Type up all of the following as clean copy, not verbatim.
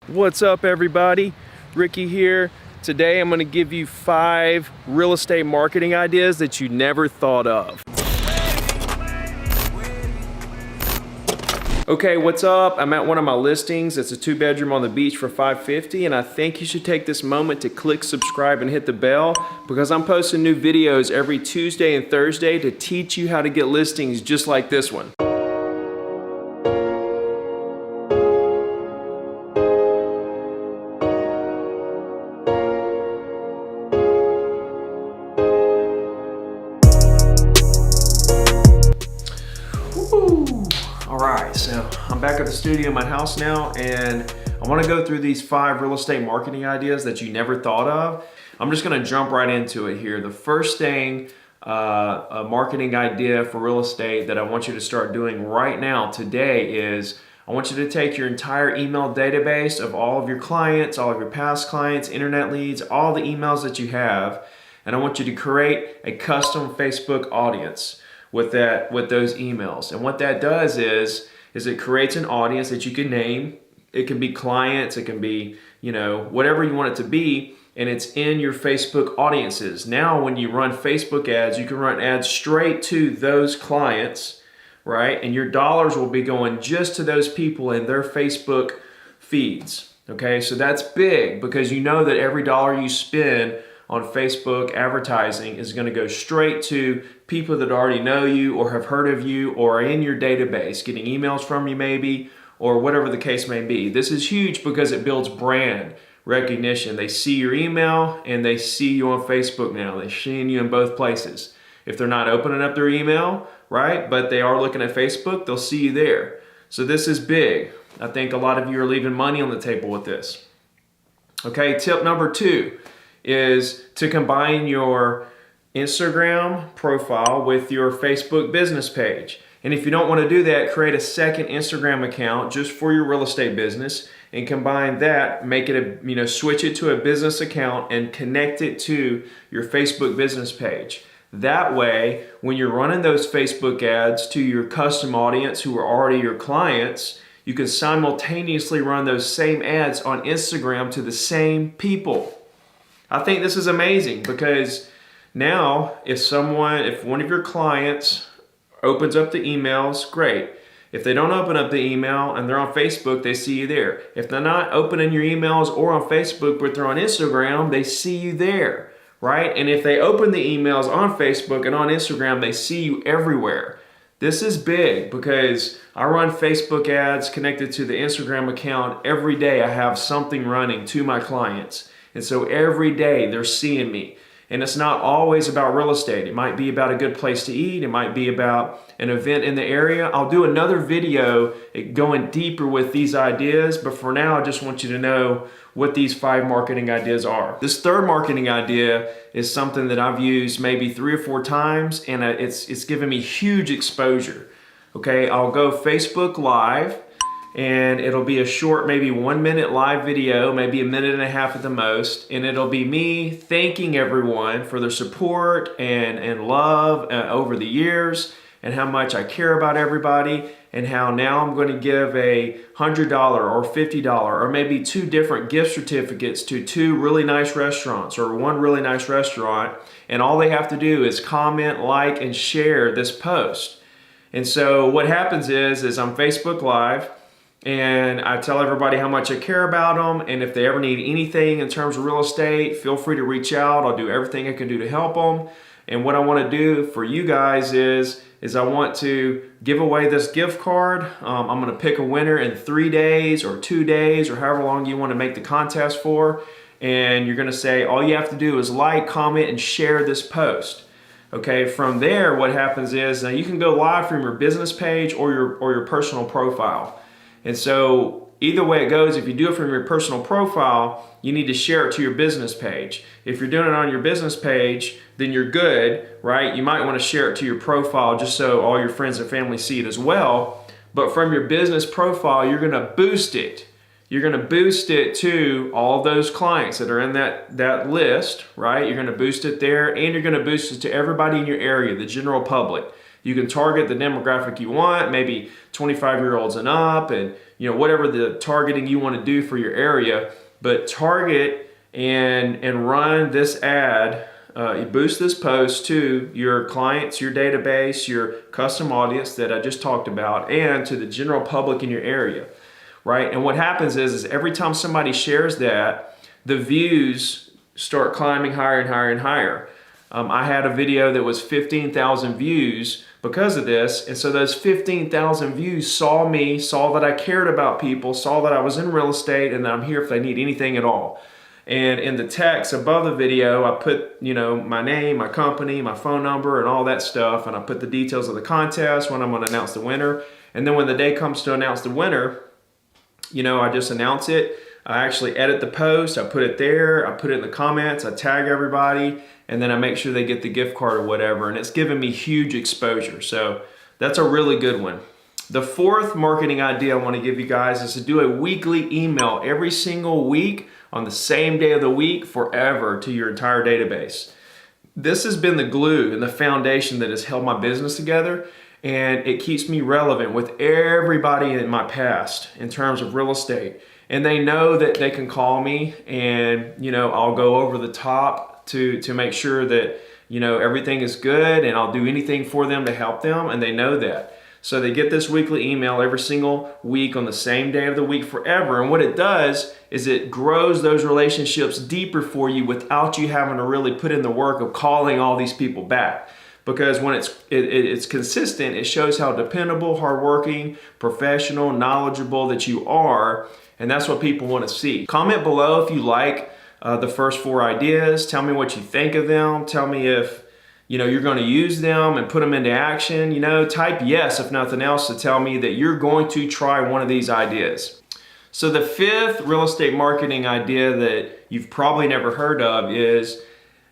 What's up, everybody? Ricky here. Today I'm going to give you 5 real estate marketing ideas that you never thought of. Okay, what's up? I'm at one of my listings. It's a 2-bedroom on the beach for $550, and I think you should take this moment to click subscribe and hit the bell because I'm posting new videos every Tuesday and Thursday to teach you how to get listings just like this one. All right, so I'm back at the studio in my house now, and I want to go through these 5 real estate marketing ideas that you never thought of. I'm just going to jump right into it here. The first thing, a marketing idea for real estate that I want you to start doing right now today is I want you to take your entire email database of all of your clients, all of your past clients, internet leads, all the emails that you have, and I want you to create a custom Facebook audience with those emails. And what that does is it creates an audience that you can name. It can be clients, it can be, whatever you want it to be, and it's in your Facebook audiences. Now when you run Facebook ads, you can run ads straight to those clients, right? And your dollars will be going just to those people in their Facebook feeds. Okay, so that's big because you know that every dollar you spend on Facebook advertising is going to go straight to people that already know you or have heard of you or are in your database, getting emails from you maybe, or whatever the case may be. This is huge because it builds brand recognition. They see your email and they see you on Facebook now. They're seeing you in both places. If they're not opening up their email, right, but they are looking at Facebook, they'll see you there. So this is big. I think a lot of you are leaving money on the table with this. Okay, tip number 2 is to combine your Instagram profile with your Facebook business page. And if you don't want to do that, create a second Instagram account just for your real estate business and combine that, make it switch it to a business account and connect it to your Facebook business page. That way, when you're running those Facebook ads to your custom audience who are already your clients, you can simultaneously run those same ads on Instagram to the same people. I think this is amazing because now if one of your clients opens up the emails, great. If they don't open up the email and they're on Facebook, they see you there. If they're not opening your emails or on Facebook, but they're on Instagram, they see you there, right? And if they open the emails on Facebook and on Instagram, they see you everywhere. This is big because I run Facebook ads connected to the Instagram account every day. I have something running to my clients. And so every day they're seeing me. And it's not always about real estate. It might be about a good place to eat. It might be about an event in the area. I'll do another video going deeper with these ideas. But for now, I just want you to know what these 5 marketing ideas are. This third marketing idea is something that I've used maybe 3 or 4 times, and it's given me huge exposure. Okay, I'll go Facebook Live. And it'll be a short, maybe 1-minute live video, maybe 1.5 minutes at the most. And it'll be me thanking everyone for their support and love over the years and how much I care about everybody and how now I'm going to give a $100 or $50 or maybe 2 different gift certificates to 2 really nice restaurants or 1 really nice restaurant. And all they have to do is comment, like, and share this post. And so what happens is I'm Facebook Live, and I tell everybody how much I care about them, and if they ever need anything in terms of real estate, feel free to reach out. I'll do everything I can do to help them. And what I want to do for you guys is I want to give away this gift card. I'm going to pick a winner in 3 days or 2 days or however long you want to make the contest for. And you're going to say all you have to do is like, comment, and share this post. Okay, from there what happens is now you can go live from your business page or your personal profile. And so either way it goes, if you do it from your personal profile, you need to share it to your business page. If you're doing it on your business page, then you're good, right? You might want to share it to your profile just so all your friends and family see it as well. But from your business profile, you're going to boost it. You're going to boost it to all those clients that are in that list, right? You're going to boost it there, and you're going to boost it to everybody in your area, the general public. You can target the demographic you want, maybe 25-year-olds and up, and whatever the targeting you want to do for your area, but target and run this ad. Boost this post to your clients, your database, your custom audience that I just talked about, and to the general public in your area, right? And what happens is every time somebody shares that, the views start climbing higher and higher and higher. I had a video that was 15,000 views because of this, and so those 15,000 views saw me, saw that I cared about people, saw that I was in real estate, and that I'm here if they need anything at all. And in the text above the video, I put, my name, my company, my phone number, and all that stuff. And I put the details of the contest, when I'm going to announce the winner. And then when the day comes to announce the winner, I just announce it. I actually edit the post. I put it there. I put it in the comments. I tag everybody. And then I make sure they get the gift card or whatever. And it's given me huge exposure. So that's a really good one. The fourth marketing idea I want to give you guys is to do a weekly email every single week on the same day of the week forever to your entire database. This has been the glue and the foundation that has held my business together, and it keeps me relevant with everybody in my past in terms of real estate. And they know that they can call me and, I'll go over the top to make sure that, everything is good, and I'll do anything for them to help them, and they know that. So they get this weekly email every single week on the same day of the week forever. And what it does is it grows those relationships deeper for you without you having to really put in the work of calling all these people back. Because when it's consistent, it shows how dependable, hardworking, professional, knowledgeable that you are. And that's what people want to see. Comment below if you like the first 4 ideas. Tell me what you think of them. Tell me if you're going to use them and put them into action. Type yes, if nothing else, to tell me that you're going to try one of these ideas. So the fifth real estate marketing idea that you've probably never heard of is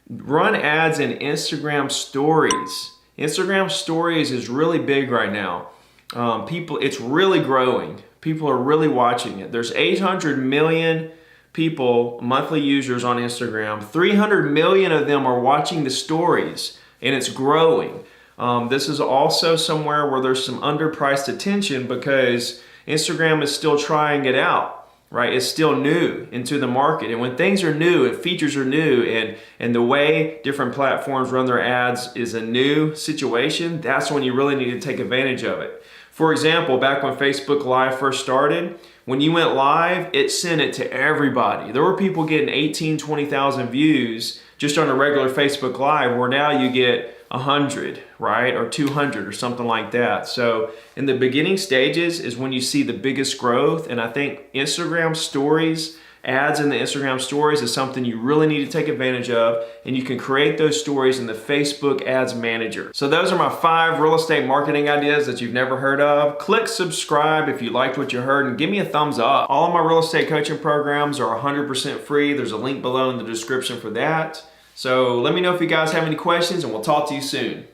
run ads in Instagram stories. Instagram stories is really big right now. It's really growing. People are really watching it. There's 800 million people, monthly users on Instagram. 300 million of them are watching the stories. And it's growing. This is also somewhere where there's some underpriced attention because Instagram is still trying it out, right? It's still new into the market. And when things are new and features are new and the way different platforms run their ads is a new situation, that's when you really need to take advantage of it. For example, back when Facebook Live first started, when you went live, it sent it to everybody. There were people getting 18, 20,000 views just on a regular Facebook Live, where now you get 100, right? Or 200 or something like that. So in the beginning stages is when you see the biggest growth. And I think Instagram stories, ads in the Instagram stories is something you really need to take advantage of. And you can create those stories in the Facebook Ads Manager. So those are my 5 real estate marketing ideas that you've never heard of. Click subscribe if you liked what you heard, and give me a thumbs up. All of my real estate coaching programs are 100% free. There's a link below in the description for that. So let me know if you guys have any questions, and we'll talk to you soon.